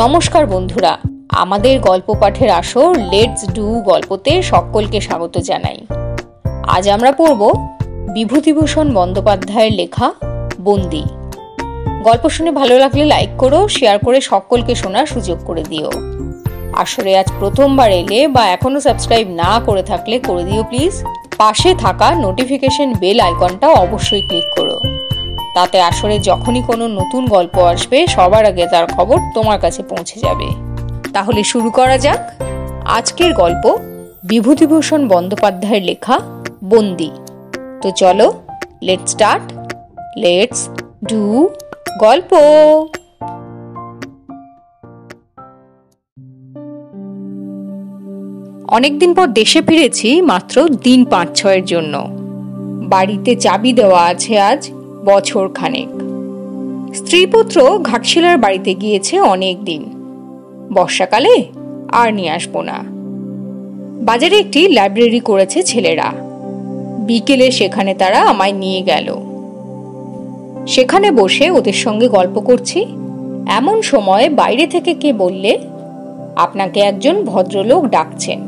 নমস্কার বন্ধুরা, আমাদের গল্প পাঠের আসর লেটস ডু গল্পতে সকলকে স্বাগত জানাই। আজ আমরা পড়ব বিভূতিভূষণ বন্দ্যোপাধ্যায়ের লেখা বন্দি। গল্প শুনে ভালো লাগলে লাইক করো, শেয়ার করে সকলকে শোনার সুযোগ করে দিও। আসরে আজ প্রথমবার এলে বা এখনো সাবস্ক্রাইব না করে থাকলে করে দিও প্লিজ। পাশে থাকা নোটিফিকেশন বেল আইকনটা অবশ্যই ক্লিক করো, তাতে আসরে যখনই কোনো নতুন গল্প আসবে সবার আগে তার খবর তোমার কাছে পৌঁছে যাবে। তাহলে শুরু করা যাক। আজকের গল্প বিভূতিভূষণ বন্দ্যোপাধ্যায়ের লেখা বন্দি। তো চলো, লেটস স্টার্ট, লেটস ডু গল্প। অনেকদিন পর দেশে ফিরেছি, মাত্র দিন ৫-৬ জন্য। বাড়িতে চাবি দেওয়া আছে আজ বছর খানেক। স্ত্রীপুত্র ঘাটশিলার বাড়িতে গিয়েছে অনেক দিন। বর্ষাকালে আর নিয়ে আসবো না। বাজারে একটি লাইব্রেরি করেছে ছেলেরা। বিকেলে সেখানে তারা আমায় নিয়ে গেল। সেখানে বসে ওদের সঙ্গে গল্প করছি, এমন সময় বাইরে থেকে কে বললে, আপনাকে একজন ভদ্রলোক ডাকছেন।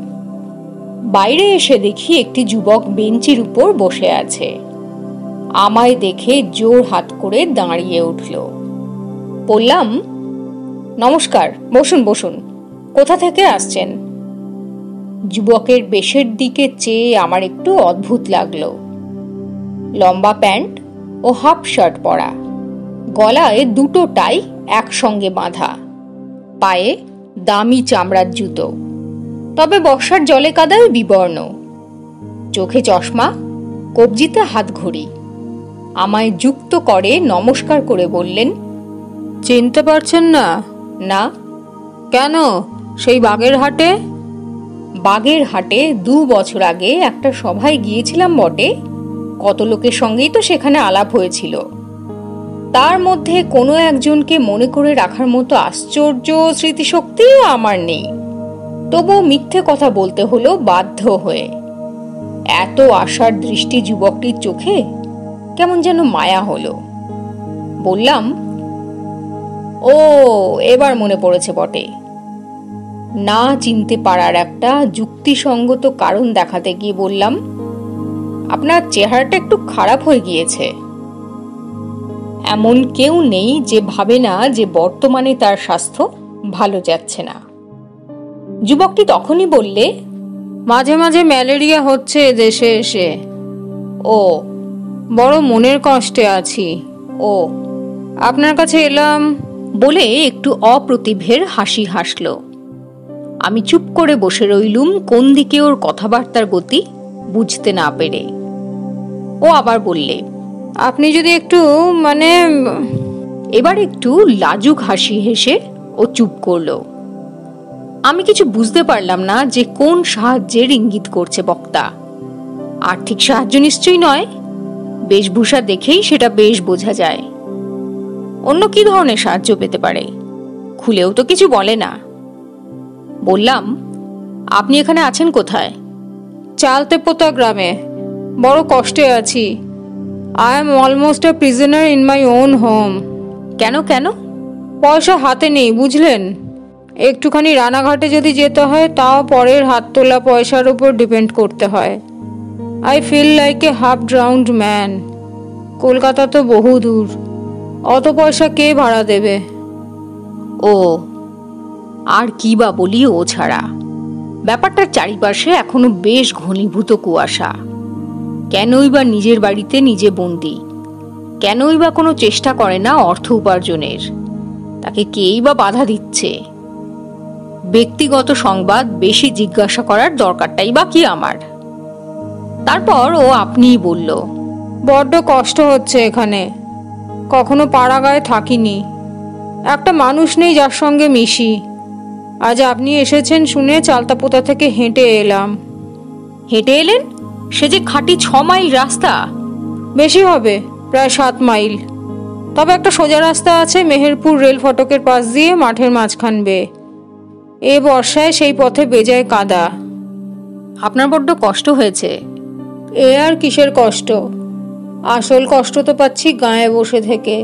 বাইরে এসে দেখি একটি যুবক বেঞ্চির উপর বসে আছে। আমায় দেখে জোর হাত করে দাঁড়িয়ে উঠল। বললাম, নমস্কার, বসুন বসুন, কোথা থেকে আসছেন? যুবকের বেশের দিকে চেয়ে আমার একটু অদ্ভুত লাগলো। লম্বা প্যান্ট ও হাফ শার্ট পরা, গলায় দুটো টাই একসঙ্গে বাঁধা, পায়ে দামি চামড়ার জুতো, তবে বর্ষার জলে কাদায় বিবর্ণ, চোখে চশমা, কবজিতে হাত ঘড়ি। আমায় যুক্ত করে নমস্কার করে বললেন, চিনতে পারছেন না? না। কেন, সেই বাগেরহাটে? বাগেরহাটে ২ বছর আগে একটা সভায় গিয়েছিলাম বটে, কত লোকের সঙ্গেই তো সেখানে আলাপ হয়েছিল। তার মধ্যে কোনো একজনকে মনে করে রাখার মতো আশ্চর্য স্মৃতিশক্তি আমার নেই। তবু মিথ্যে কথা বলতে হলো বাধ্য হয়ে। এত আশার দৃষ্টি যুবকটির চোখে, কেমন যেন মায়া হলো। বললাম, ও, এবার মনে পড়েছে বটে। না চিনতে পারার একটা যুক্তিসঙ্গত কারণ দেখাতে গিয়ে বললাম, আপনার চেহারাটা একটু খারাপ হয়ে গিয়েছে। এমন কেউ নেই যে ভাবে না যে বর্তমানে তার স্বাস্থ্য ভালো যাচ্ছে না। যুবকটি তখনই বললে, মাঝে মাঝে ম্যালেরিয়া হচ্ছে দেশে এসে। ও, বড় মনের কষ্টে আছি। ও, আপনার কাছে এলাম বলে একটু অপ্রতিভের হাসি হাসল। আমি চুপ করে বসে রইলুম, কোন দিকে ওর কথাবার্তার গতি বুঝতে না পেরে। ও আবার বললে, আপনি যদি একটু এবার একটু লাজুক হাসি হেসে ও চুপ করলো। আমি কিছু বুঝতে পারলাম না যে কোন সাহায্যের ইঙ্গিত করছে বক্তা। আর্থিক সাহায্য নিশ্চয়ই নয়, বেশভূষা দেখেই সেটা বেশ বোঝা যায়। অন্য কি ধরনের সাহায্য পেতে পারে? খুলেও তো কিছু বলে না। বললাম, আপনি এখানে আছেন কোথায়? চালতেপোতা গ্রামে, বড় কষ্টে আছি। I am almost a prisoner in my own home. কেন কেন? পয়সা হাতে নেই, বুঝলেন। একটুখানি রানাঘাটে যদি যেতে হয়, তাও পরের হাত তোলা পয়সার উপর ডিপেন্ড করতে হয়। I feel like a half drowned man. Kolkata তো বহু দূর, অত পয়সা কে ভাড়া দেবে? ও, আর কি বা বলি ও ছাড়া। ব্যাপারটার চারিপাশে এখনো বেশ ঘনীভূত কুয়াশা। কেনই বা নিজের বাড়িতে নিজে বন্দি? কেনই বা কোনো চেষ্টা করে না অর্থ উপার্জনের? তাকে কেই বা বাধা দিচ্ছে? ব্যক্তিগত সংবাদ বেশি জিজ্ঞাসা করার দরকারটাই বা কি আমার? তারপর ও আপনিই বলল, বড্ড কষ্ট হচ্ছে এখানে। কখনো পাড়াগাঁয়ে থাকিনি, একটা মানুষ নেই যার সঙ্গে মিশি। আজ আপনি এসেছেন শুনে চালতাপোতা থেকে হেঁটে এলাম। হেঁটে এলেন? সে যে খাঁটি ৬ মাইল রাস্তা। বেশি হবে, প্রায় ৭ মাইল। তবে একটা সোজা রাস্তা আছে মেহেরপুর রেল ফটকের পাশ দিয়ে মাঠের মাঝখান বেয়ে। এ বর্ষায় সেই পথে বেজায় কাদা। আপনার বড্ড কষ্ট হয়েছে। এ আর কিসের কষ্ট, আসল কষ্ট তো পাচ্ছি গায়ে বসে থেকে।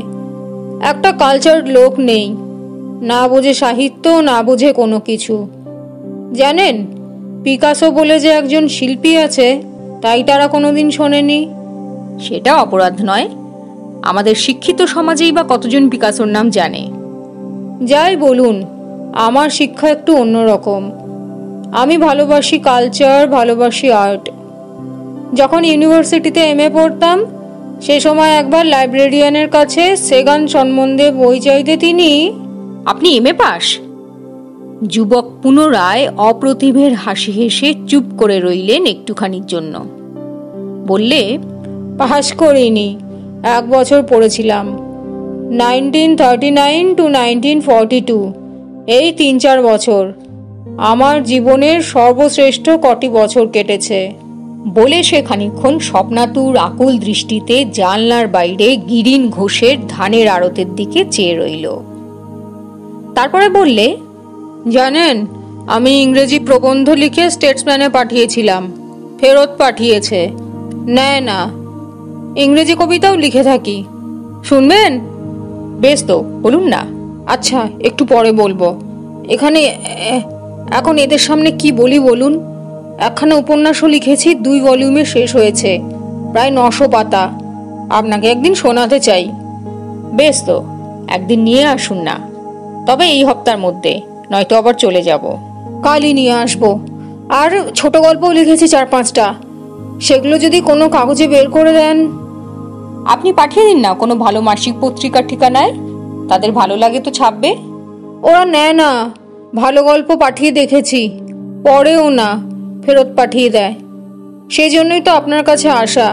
একটা কালচার্ড লোক নেই, না বোঝে সাহিত্য, না বোঝে কোনো কিছু। জানেন, পিকাসো বলে যে একজন শিল্পী আছে, তাই তারা কোনোদিন শোনেনি। সেটা অপরাধ নয়। আমাদের শিক্ষিত সমাজেই বা কতজন পিকাসোর নাম জানে। যাই বলুন, আমার শিক্ষা একটু অন্যরকম। আমি ভালোবাসি কালচার, ভালোবাসি আর্ট। যখন ইউনিভার্সিটিতে এমএ পড়তাম, সে সময় একবার লাইব্রেরিয়ানের কাছে সেগান সম্বন্ধে বই চাইতে তিনি। আপনি এমএ পাস? যুবক পুনরায় অপ্রতিভের হাসি হেসে চুপ করে রইলেন একটুখানির জন্য। বললে, পাস করিনি, 1 বছর পড়েছিলাম। 1939 to 1942, এই 3-4 বছর। আমার জীবনের সর্বশ্রেষ্ঠ কটি বছর কেটেছে। বলে সে খানিকক্ষণ স্বপ্নাতুর আকুল দৃষ্টিতে জানলার বাইরে গিরিন ঘোষের ধানের আড়তের দিকে চেয়ে রইল। তারপরে বললে, জানেন, আমি ইংরেজি প্রবন্ধ লিখে স্টেটসম্যানে পাঠিয়েছিলাম, ফেরত পাঠিয়েছে। নেয় না। ইংরেজি কবিতাও লিখে থাকি, শুনবেন? বেশ তো, বলুন না। আচ্ছা, একটু পরে বলবো। এখানে এখন এদের সামনে কি বলি বলুন? একখানা উপন্যাসও লিখেছি, 2 ভলিউমে শেষ হয়েছে, প্রায় 900 পাতা। আপনাকে একদিন শোনাতে চাই। বেশ তো, একদিন নিয়ে আসুন না, তবে এই হপ্তার মধ্যে, নয়তো আবার চলে যাব। কালই নিয়ে আসবো। আর ছোট গল্পও লিখেছি 4-5টা, সেগুলো যদি কোনো কাগজে বের করে দেন। আপনি পাঠিয়ে দিন না কোনো ভালো মাসিক পত্রিকার ঠিকানায়, তাদের ভালো লাগে তো ছাপবে। ওরা নেয় না। ভালো গল্প পাঠিয়ে দেখেছি, পড়েও না, ফেরত পাঠিয়ে দেয়। সেই জন্যই তো আপনার কাছে আসা,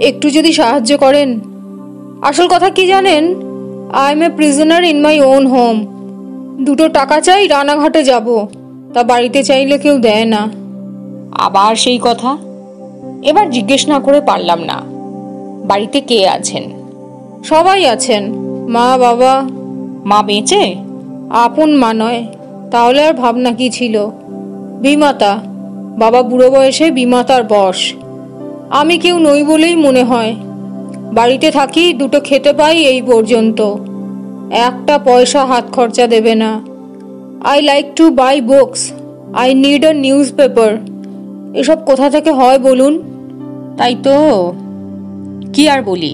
একটু যদি সাহায্য করেন। আসল কথা কি জানেন, I M A prisoner in my own home. 2 টাকা চাই, রানাঘাটে যাব, তা বাড়িতে চাইলে কেউ দেয় না। আবার সেই কথা। এবার জিজ্ঞেস না করে পারলাম না, বাড়িতে কে আছেন? সবাই আছেন, মা বাবা। মা বেঁচে? আপন মা নয়, তাহলে আর ভাবনা কি ছিল। বিমাতা, বাবা বুড়ো বয়সে বিমাতার বশ। আমি কেউ নই বলেই মনে হয়। বাড়িতে থাকি, 2 খেতে পাই, এই পর্যন্ত। 1 পয়সা হাত খরচা দেবে না। I like to buy books, I need a news paper. এসব কোথা থেকে হয় বলুন? তাই তো, কি আর বলি,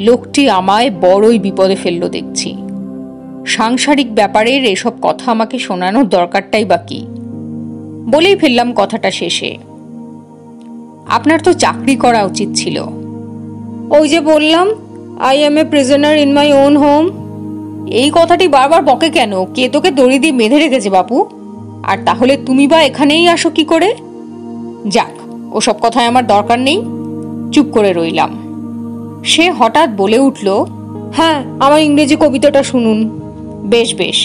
লোকটি আমায় বড়ই বিপদে ফেললো দেখছি। সাংসারিক ব্যাপারের এসব কথা আমাকে শোনানোর দরকারটাই বা কি? বলেই ফেললাম কথাটা শেষে, আপনার তো চাকরি করা উচিত ছিল। ওই যে বললাম, I M A prisoner in my own home. এই কথাটি বারবার বকে কেন? কে তোকে দড়ি দিয়ে বেঁধে রেখেছে বাপু? আর তাহলে তুমি বা এখানেই আসো কি করে? যাক, ওসব কথায় আমার দরকার নেই। চুপ করে রইলাম। সে হঠাৎ বলে উঠল, হ্যাঁ, আমার ইংরেজি কবিতাটা শুনুন। বেশ বেশ,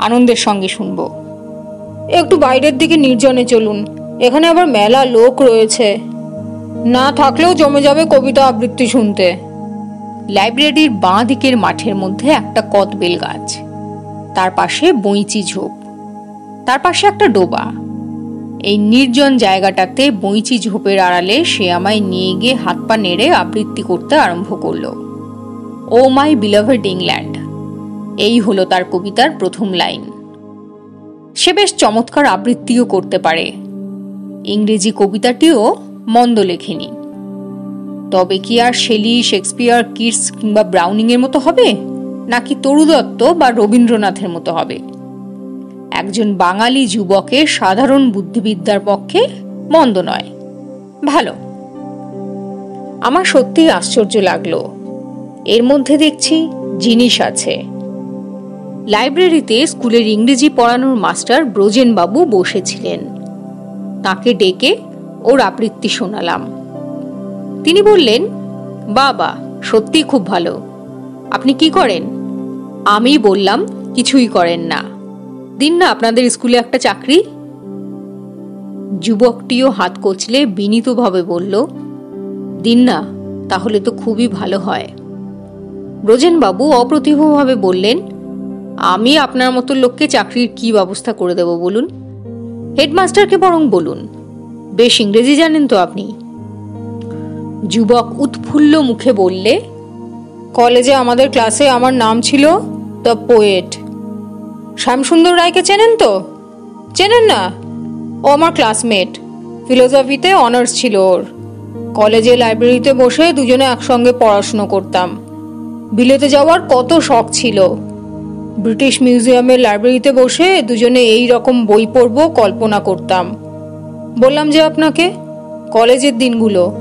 আনন্দের সঙ্গে শুনবো। একটু বাইরের দিকে নির্জনে চলুন, এখানে আবার মেলা লোক রয়েছে। না থাকলেও জমে যাবে কবিতা আবৃত্তি শুনতে। লাইব্রেরির বাঁ দিকের মাঠের মধ্যে একটা কদবেল গাছ, তার পাশে বইচি ঝোপ, তার পাশে একটা ডোবা। এই নির্জন জায়গাটাতে বইচি ঝোপের আড়ালে সে আমায় নিয়ে গিয়ে হাত পা নেড়ে আবৃত্তি করতে আরম্ভ করলো। ও মাই বিলাভেড ইংল্যান্ড, এই হলো তার কবিতার প্রথম লাইন। সে বেশ চমৎকার আবৃত্তিও করতে পারে। ইংরেজি কবিতাটিও মন্দ লেখেনি। তবে কি আর শেলি, শেক্সপিয়ার, কিটস কিংবা ব্রাউনিং এর মতো হবে, নাকি তরু দত্ত বা রবীন্দ্রনাথের মতো হবে? একজন বাঙালি যুবকের সাধারণ বুদ্ধিবিদ্যার পক্ষে মন্দ নয়, ভালো। আমার সত্যি আশ্চর্য লাগলো, এর মধ্যে দেখছি জিনিস আছে। লাইব্রেরিতে স্কুলের ইংরেজি পড়ানোর মাস্টার ব্রজেন বাবু বসেছিলেন। তাকে ডেকে ওর আবৃত্তি শোনালাম। তিনি বললেন, বাবা, সত্যি খুব ভালো। আপনি কি করেন? আমি বললাম, কিছুই করেন না। দিন না আপনাদের স্কুলে একটা চাকরি। যুবকটিও হাত কচলে বিনীতভাবে বলল, দিন না, তাহলে তো খুবই ভালো হয়। ব্রজেনবাবু অপ্রতিভভাবে বললেন, আমি আপনার মতো লোককে চাকরির কি ব্যবস্থা করে দেব বলুন? হেডমাস্টারকে বরং বলুন। বেশ ইংরেজি জানেন তো আপনি। যুবক উৎফুল্ল মুখে বললে, কলেজে আমাদের ক্লাসে আমার নাম ছিল দ্য পোয়েট। শ্যামসুন্দর রায়কে চেনেন তো? চেনেন না? ও আমার ক্লাসমেট, ফিলোসফিতে অনার্স ছিল ওর। কলেজে লাইব্রেরিতে বসে দুজনে একসঙ্গে পড়াশুনো করতাম। বিলেতে যাওয়ার কত শখ ছিল। ব্রিটিশ মিউজিয়ামের লাইব্রেরিতে বসে দুজনে এই রকম বই পড়ব কল্পনা করতাম। বললাম যে আপনাকে, কলেজের দিনগুলো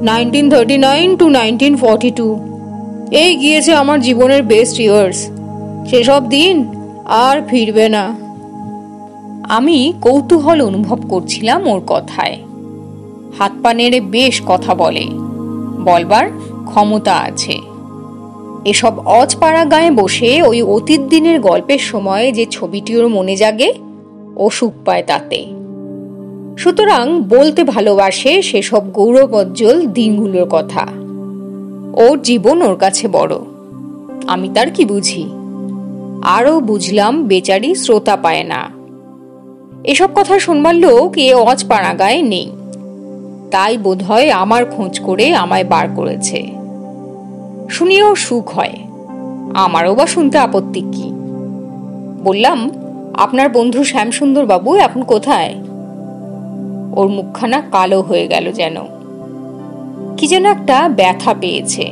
1939 to 1942, এই গিয়েছে আমার জীবনের বেস্ট ইয়ার্স। সেসব দিন আর ফিরবে না। আমি কৌতূহল অনুভব করছিলাম ওর কথায়। হাত পা নেড়ে বেশ কথা বলে, বলবার ক্ষমতা আছে। এসব অজপাড়া গায়ে বসে ওই অতীত দিনের গল্পের সময় যে ছবিটি ওর মনে জাগে, ও সুখ পায় তাতে। সুতরাং বলতে ভালোবাসে সেসব গৌরবোজ্জ্বল দিনগুলোর কথা। ওর জীবন ওর কাছে বড়, আমি তার কি বুঝি। আরও বুঝলাম বেচারি শ্রোতা পায় না। এসব কথা শুনবার লোক এ অজপাড়া গায়ে নেই, তাই বোধহয় আমার খোঁজ করে আমায় বার করেছে। শুনিয়েও সুখ হয়, আমারও বা শুনতে আপত্তি কি। বললাম, আপনার বন্ধু শ্যামসুন্দর বাবু এখন কোথায়? ওর মুখখানা কালো হয়ে গেল যেন। কি যেন একটা ব্যথা পেয়েছে।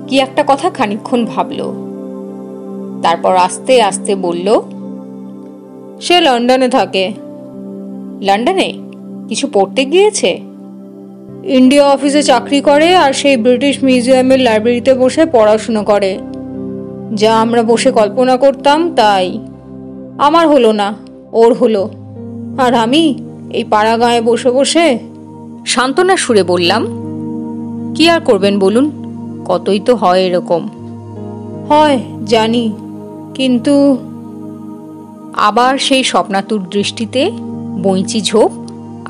কি একটা কথা খানিকক্ষণ ভাবল, তারপর আস্তে আস্তে বলল, সে লন্ডনে থাকে। লন্ডনে কিছু পড়তে গিয়েছে? ইন্ডিয়া অফিসে চাকরি করে, আর সেই ব্রিটিশ মিউজিয়ামের লাইব্রেরিতে বসে পড়াশুনো করে। যা আমরা বসে কল্পনা করতাম তাই। আমার হলো না, ওর হলো। আর আমি এই পাড়া গাঁয়ে বসে বসে। সান্ত্বনা সুরে বললাম, কি আর করবেন বলুন, কতই তো হয় এরকম। হয় জানি, কিন্তু। আবার সেই স্বপ্নাতুর দৃষ্টিতে বইঁচি ঝোপ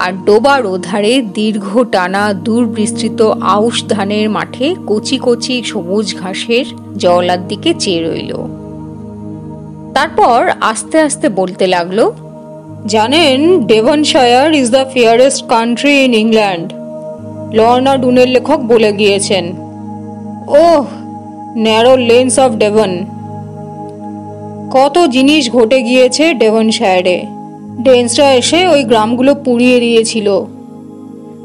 আর ডোবার ওধারে দীর্ঘ টানা দূর বিস্তৃত আউশ ধানের মাঠে কচি কচি সবুজ ঘাসের জওলার দিকে চেয়ে রইল। তারপর আস্তে আস্তে বলতে লাগলো, জানেন, Devonshire is the fairest country in England. Lorna ডুনের লেখক বলে গিয়েছেন। Oh, narrow lanes of Devon. কত জিনিস ঘটে গিয়েছে ডেভনশায়ারে। ডেন্সরা এসে ওই গ্রামগুলো পুড়িয়ে দিয়েছিল।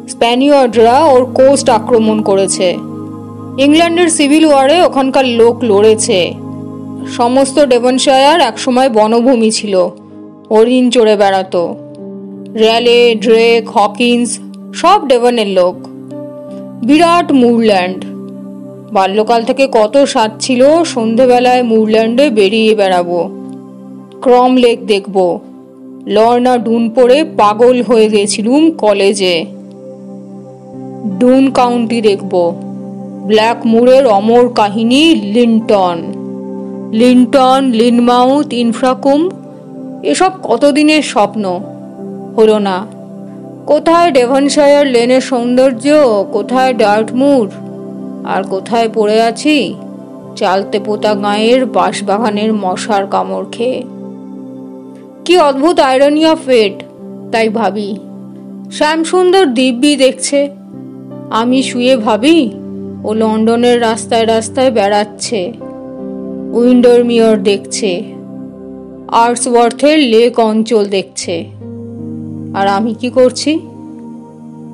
স্প্যানিয়ার্ডরা ওর কোস্ট আক্রমণ করেছে। ইংল্যান্ডের সিভিল ওয়ারে ওখানকার লোক লড়েছে। সমস্ত ডেভনশায়ার একসময় বনভূমি ছিল, হরিণ চড়ে বেড়াতো। র্যালে, ড্রেক, হকিন্স সব ডেভনের লোক। বিরাট মুরল্যান্ড। বাল্যকাল থেকে কত স্বাদ ছিল সন্ধেবেলায় মুরল্যান্ডে বেরিয়ে বেড়াবো, ক্রম লেক দেখব। লর্না ডুন পড়ে পাগল হয়ে গেছিলুম কলেজে। ডুন কাউন্টি দেখব, ব্ল্যাক মুরের অমর কাহিনী লিন্টন, লিনমাউথ, ইনফ্রাকুম্ব, এসব কতদিনের স্বপ্ন, হলো না। কোথায় ডেভনশায়ার লেনের সৌন্দর্য, কোথায় ডার্টমুর, আর কোথায় পড়ে আছি চালতে পোতা গাঁয়ের বাঁশবাগানের মশার কামড় খেয়ে। কি অদ্ভুত আয়রনি অফ ফেট, তাই ভাবি। শ্যামসুন্দর দিব্যি দেখছে, আমি শুয়ে ভাবি ও লন্ডনের রাস্তায় রাস্তায় বেড়াচ্ছে, উইন্ডারমিয়ার দেখছে, আর্টসওয়ার্থের লেক অঞ্চল দেখছে। আর আমি কি করছি?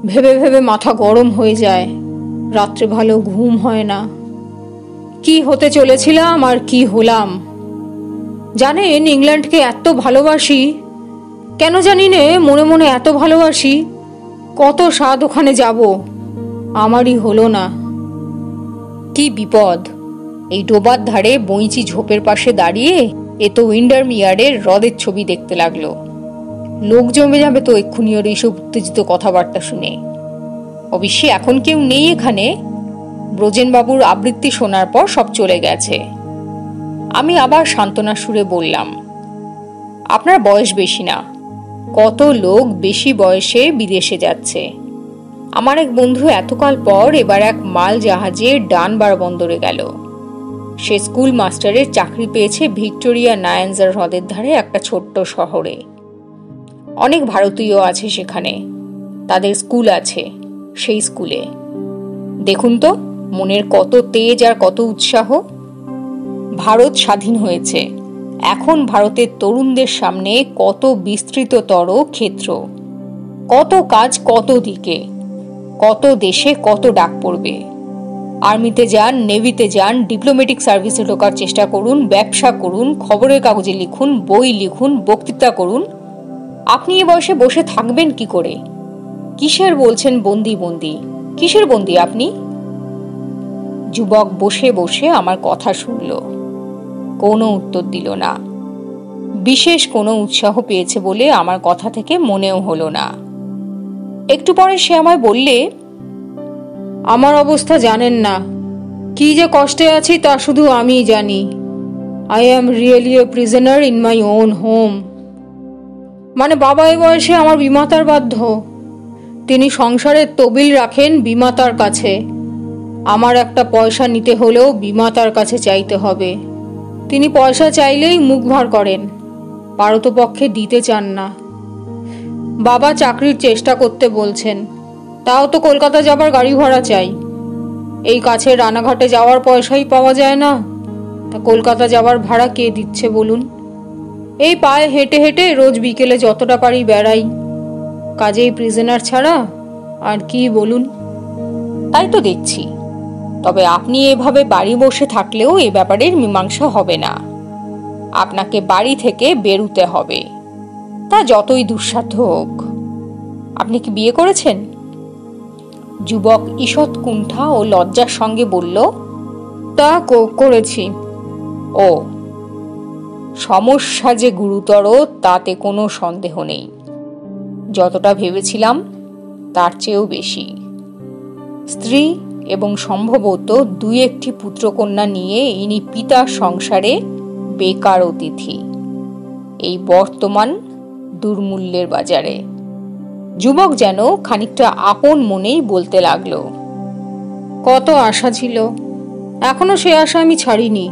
ভেবে ভেবে মাথা গরম হয়ে যায়, রাত্রে ভালো ঘুম হয় না। কি হতে চলেছিলাম আর কি হলাম। জানেন, ইংল্যান্ডকে এত ভালোবাসি, কেন জানি নে, মনে মনে এত ভালোবাসি, কত স্বাদ ওখানে যাব, আমারই হলো না। কি বিপদ। এই ডোবার ধারে বইঁচি ঝোপের পাশে দাঁড়িয়ে এ তো উইন্ডারমিয়ারের হ্রদের ছবি দেখতে লাগলো। লোক জমে যাবে তো এক্ষুনি ওর এইসব উত্তেজিত কথাবার্তা শুনে। অবশ্যই এখন কেউ নেই এখানে। ব্রজেনবাবুর আবৃত্তি শোনার পর সব চলে গেছে। আমি আবার সান্ত্বনা সুরে বললাম, আপনার বয়স বেশি না, কত লোক বেশি বয়সে বিদেশে যাচ্ছে। আমার এক বন্ধু এতকাল পর এবার এক মাল জাহাজে ডানবার বন্দরে গেল। সে স্কুল মাস্টারের চাকরি পেয়েছে ভিক্টোরিয়া নায়ানজার হ্রদের ধারে একটা ছোট্ট শহরে। অনেক ভারতীয় আছে সেখানে, তাদের স্কুল আছে। সেই স্কুলে দেখুন তো মনের কত তেজ আর কত উৎসাহ। ভারত স্বাধীন হয়েছে, এখন ভারতের তরুণদের সামনে কত বিস্তৃততর ক্ষেত্র, কত কাজ কত দিকে, কত দেশে কত ডাক পড়বে। আর্মিতে যান, নেভিতে যান, ডিপ্লোম্যাটিক সার্ভিসে ঢোকার চেষ্টা করুন, ব্যবসা করুন, খবরের কাগজে লিখুন, বই লিখুন, বক্তৃতা করুন। আপনি এ বয়সে বসে থাকবেন কি করে? কিসের বলছেন বন্দি বন্দি? কিসের বন্দি আপনি? যুবক বসে বসে আমার কথা শুনল, কোনো উত্তর দিল না। বিশেষ কোনো উৎসাহ পেয়েছে বলে আমার কথা থেকে মনেও হলো না। একটু পরে সে আমায় বললে, আমার অবস্থা জানেন না, কি যে কষ্টে আছি তা শুধু আমিই জানি। I am really A prisoner in my own home. মানে বাবা এ বয়সে আমার বিমাতার বাধ্য। তিনি সংসারের তবিল রাখেন বিমাতার কাছে। আমার একটা পয়সা নিতে হলেও বিমাতার কাছে চাইতে হবে। তিনি পয়সা চাইলেই মুখ ভার করেন, পারতপক্ষে দিতে চান না। বাবা চাকরির চেষ্টা করতে বলছেন, তাও তো কলকাতা যাবার গাড়ি ভাড়া চাই। এই কাছে রানাঘাটে যাওয়ার পয়সাই পাওয়া যায় না, তা কলকাতা যাবার ভাড়া কে দিচ্ছে বলুন? এই পায়ে হেঁটে হেঁটে রোজ বিকেলে যতটা পারি বেড়াই, কাজেই প্রিজনার ছাড়া আর কি বলুন? তাই তো দেখছি। তবে আপনি এভাবে বাড়ি বসে থাকলেও এ ব্যাপারের মীমাংসা হবে না। আপনাকে বাড়ি থেকে বেরুতে হবে, তা যতই দুঃসাধ্য হোক। আপনি কি বিয়ে করেছেন? যুবক ঈষৎ কুণ্ঠা ও লজ্জার সঙ্গে বলল, তা করেছি। ও, সমস্যা যে গুরুতর তাতে কোনো সন্দেহ নেই। যতটা ভেবেছিলাম তার চেয়েও বেশি। স্ত্রী এবং সম্ভবত দুই একটি পুত্রকন্যা নিয়ে ইনি পিতার সংসারে বেকার অতিথি, এই বর্তমান দুর্মূল্যের বাজারে। যুবক যেন খানিকটা আপন মনেই বলতে লাগলো, কত আশা ছিল, এখনো সে আশা আমি ছাড়িনি।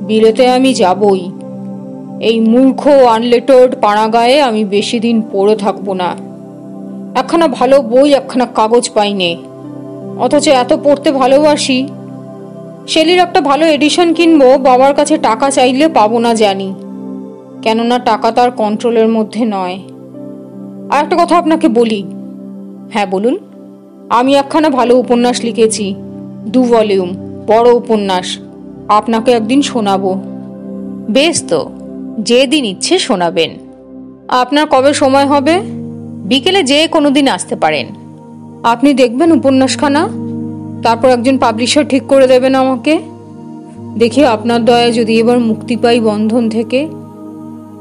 বিলেতে আমি যাবই। এই মূর্খ আনলেটার্ড পাড়াগায়ে আমি বেশি দিন পড়ে থাকবো না। একখানা ভালো বই, একখানা কাগজ পাইনে, অথচ এত পড়তে ভালোবাসি। শেলির একটা ভালো এডিশন কিনবো, বাবার কাছে টাকা চাইলে পাবো না জানি, কেননা টাকা তার কন্ট্রোলের মধ্যে নয়। আর একটা কথা আপনাকে বলি। হ্যাঁ বলুন। আমি একখানা ভালো উপন্যাস লিখেছি, 2 ভলিউম, বড় উপন্যাস। আপনাকে একদিন শোনাবো। বেশ তো, যেদিন ইচ্ছে শোনাবেন। আপনার কবে সময় হবে? বিকেলে যে কোনো দিন আসতে পারেন। আপনি দেখবেন উপন্যাসখানা, তারপর একজন পাবলিশার ঠিক করে দেবেন আমাকে। দেখি আপনার দয়ায় যদি এবার মুক্তি পাই বন্ধন থেকে।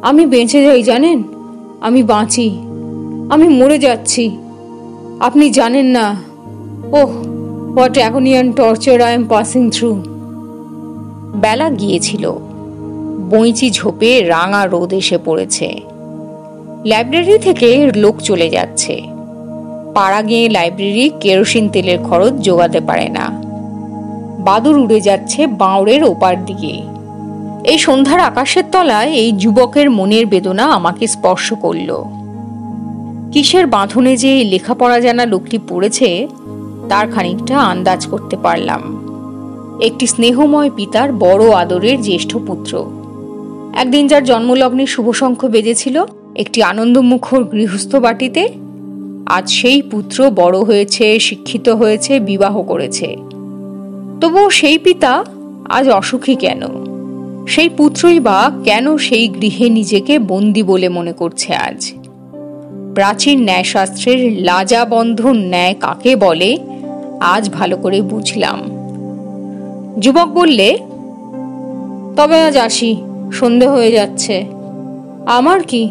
আমি বেঁচে যাই জানেন, আমি বাঁচি, আমি মরে যাচ্ছি। আপনি জানেন না, oh what agony and torture I am passing through. বেলা গিয়েছিল, বইচি ঝোপে রাঙা রোদ এসে পড়েছে। লাইব্রেরি থেকে লোক চলে যাচ্ছে। পাড়া গিয়ে লাইব্রেরি কেরোসিন তেলের খরচ জোগাতে পারে না। বাদুর উড়ে যাচ্ছে বাঁওড়ের ওপার দিকে। এই সন্ধ্যার আকাশের তলায় এই যুবকের মনের বেদনা আমাকে স্পর্শ করল। কিসের বাঁধনে যে লেখাপড়া জানা লোকটি পড়েছে তার খানিকটা আন্দাজ করতে পারলাম। একটি স্নেহময় পিতার বড় আদরের জ্যেষ্ঠ পুত্র। একদিন যার জন্মলগ্নে শুভশঙ্খ বেজেছিল একটি আনন্দমুখর গৃহস্থ বাটিতে, আজ সেই পুত্র বড় হয়েছে, শিক্ষিত হয়েছে, বিবাহ করেছে। তবুও সেই পিতা আজ অসুখী কেন? সেই পুত্রই বা কেন সেই গৃহে নিজেকে বন্দী বলে মনে করছে আজ? প্রাচীন ন্যায়শাস্ত্রের লাজা বন্ধন ন্যায় কাকে বলে আজ ভালো করে বুঝলাম। যুবক বললে, তবে আজ আসি, সন্ধে হয়ে যাচ্ছে। আমার কি,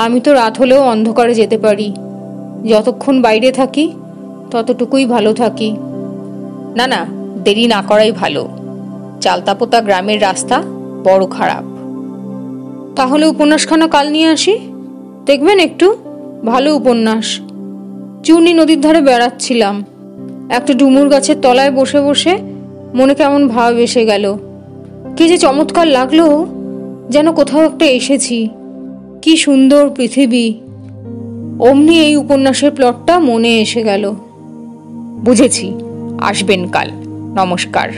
আমি তো রাত হলেও অন্ধকারে যেতে পারি। যতক্ষণ বাইরে থাকি ততটুকুই ভালো থাকি। না না, দেরি না করাই ভালো। চালতাপোতা গ্রামের রাস্তা বড় খারাপ। তাহলে উপন্যাসখানা কাল নিয়ে আসি, দেখবেন একটু ভালো উপন্যাস। চূর্ণী নদীর ধারে বেড়াচ্ছিলাম, একটা ডুমুর গাছের তলায় বসে বসে মনে কেমন ভাব এসে গেল। কি যে চমৎকার লাগলো, যেন কোথাও একটা এসেছি। কি সুন্দর পৃথিবী। অমনি এই উপন্যাসের প্লটটা মনে এসে গেল। বুঝেছি, আসবেন কাল। নমস্কার।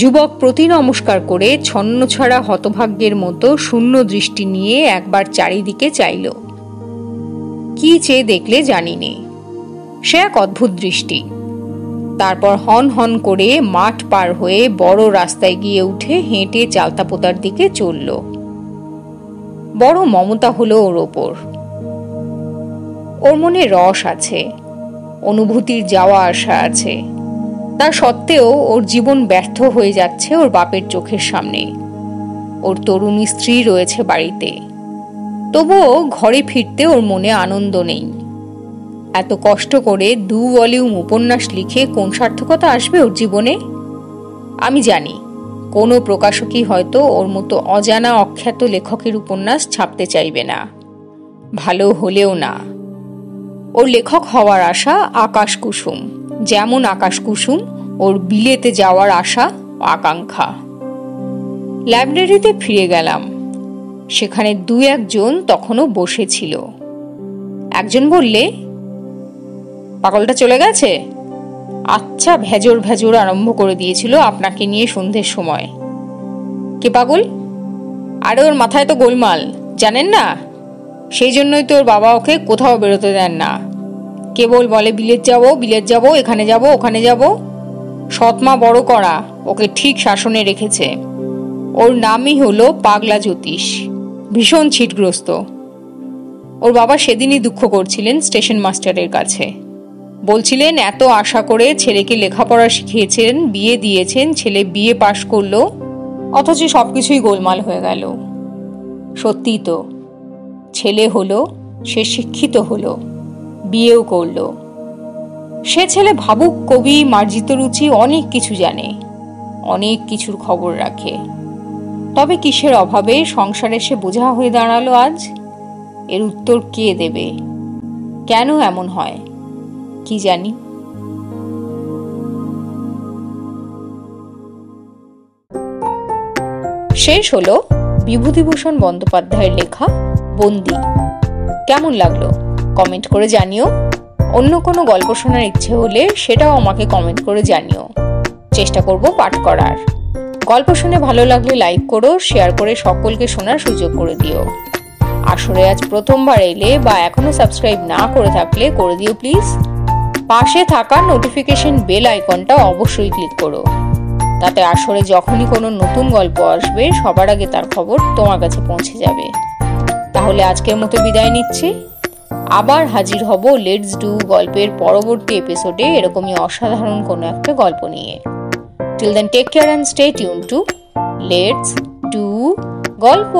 যুবক প্রতি নমস্কার করে ছন্নছাড়া হতভাগ্যের মতো শূন্য দৃষ্টি নিয়ে একবার চারিদিকে চাইল। কি চেয়ে দেখলে জানি নে, সে এক অদ্ভুত দৃষ্টি। তারপর হন হন করে মাঠ পার হয়ে বড় রাস্তায় গিয়ে উঠে হেঁটে চালতাপোতার দিকে চলল। বড় মমতা হলো ওর ওপর। ওর মনে রস আছে, অনুভূতির যাওয়া আসা আছে। তা সত্ত্বেও ওর জীবন ব্যর্থ হয়ে যাচ্ছে ওর বাপের চোখের সামনে। ওর তরুণী স্ত্রী রয়েছে বাড়িতে, তবুও ঘরে ফিরতে ওর মনে আনন্দ নেই। এত কষ্ট করে 2 ভলিউম উপন্যাস লিখে কোন সার্থকতা আসবে ওর জীবনে? আমি জানি কোনো প্রকাশকই হয়তো ওর মতো অজানা অখ্যাত লেখকের উপন্যাস ছাপতে চাইবে না, ভালো হলেও না। ওর লেখক হওয়ার আশা আকাশ কুসুম, যেমন আকাশ কুসুম ওর বিলেতে যাওয়ার আশা আকাঙ্ক্ষা। লাইব্রেরিতে ফিরে গেলাম। সেখানে 2-1 জন তখনও বসেছিল। একজন বললে, পাগলটা চলে গেছে? আচ্ছা, ভেজর ভেজর আরম্ভ করে দিয়েছিল আপনাকে নিয়ে সন্ধ্যের সময়। কে পাগল? আরে ওর মাথায় তো গোলমাল, জানেন না? সেই জন্যই তো ওর বাবা ওকে কোথাও বেরোতে দেন না। কেবল বলে বিলেত যাব, এখানে যাব, ওখানে যাব। সৎমা বড় করা ওকে ঠিক শাসনে রেখেছে। ওর নামই হলো পাগলা জ্যোতিষ, ভীষণ ছিটগ্রস্ত। ওর বাবা সেদিনই দুঃখ করছিলেন স্টেশন মাস্টারের কাছে। বলছিলেন এত আশা করে ছেলেকে লেখাপড়া শিখিয়েছেন, বিয়ে দিয়েছেন, ছেলে বিয়ে পাশ করলো, অথচ সবকিছুই গোলমাল হয়ে গেল। সত্যি তো, ছেলে হলো, সে শিক্ষিত হলো, বিয়েও করলো। সে ছেলে ভাবুক, কবি, মার্জিত রুচি, অনেক কিছু জানে, অনেক কিছুর খবর রাখে। তবে কিসের অভাবে সংসারে সে বোঝা হয়ে দাঁড়ালো আজ? এর উত্তর কে দেবে? কেন এমন হয় কি জানি। শেষ হলো বিভূতিভূষণ বন্দ্যোপাধ্যায়ের লেখা বন্দি। কেমন লাগলো কমেন্ট করে জানিও। অন্য কোনো গল্প শোনার ইচ্ছে হলে সেটাও আমাকে কমেন্ট করে জানিও, চেষ্টা করব পাঠ করার। গল্প শুনে ভালো লাগলে লাইক করো, শেয়ার করে সকলকে শোনার সুযোগ করে দিও। আসরে আজ প্রথমবার এলে বা এখনো সাবস্ক্রাইব না করে থাকলে করে দিও প্লিজ। পাশে থাকা নোটিফিকেশন বেল আইকনটা অবশ্যই ক্লিক করো, তাতে আসরে যখনই কোনো নতুন গল্প আসবে সবার আগে তার খবর তোমার কাছে পৌঁছে যাবে। তাহলে আজকের মতো বিদায় নিচ্ছি। আবার হাজির হব লেটস ডু গল্পের পরবর্তী এপিসোডে এরকমই অসাধারণ কোনো একটা গল্প নিয়ে। Till then take care and stay tune to let's do গল্প।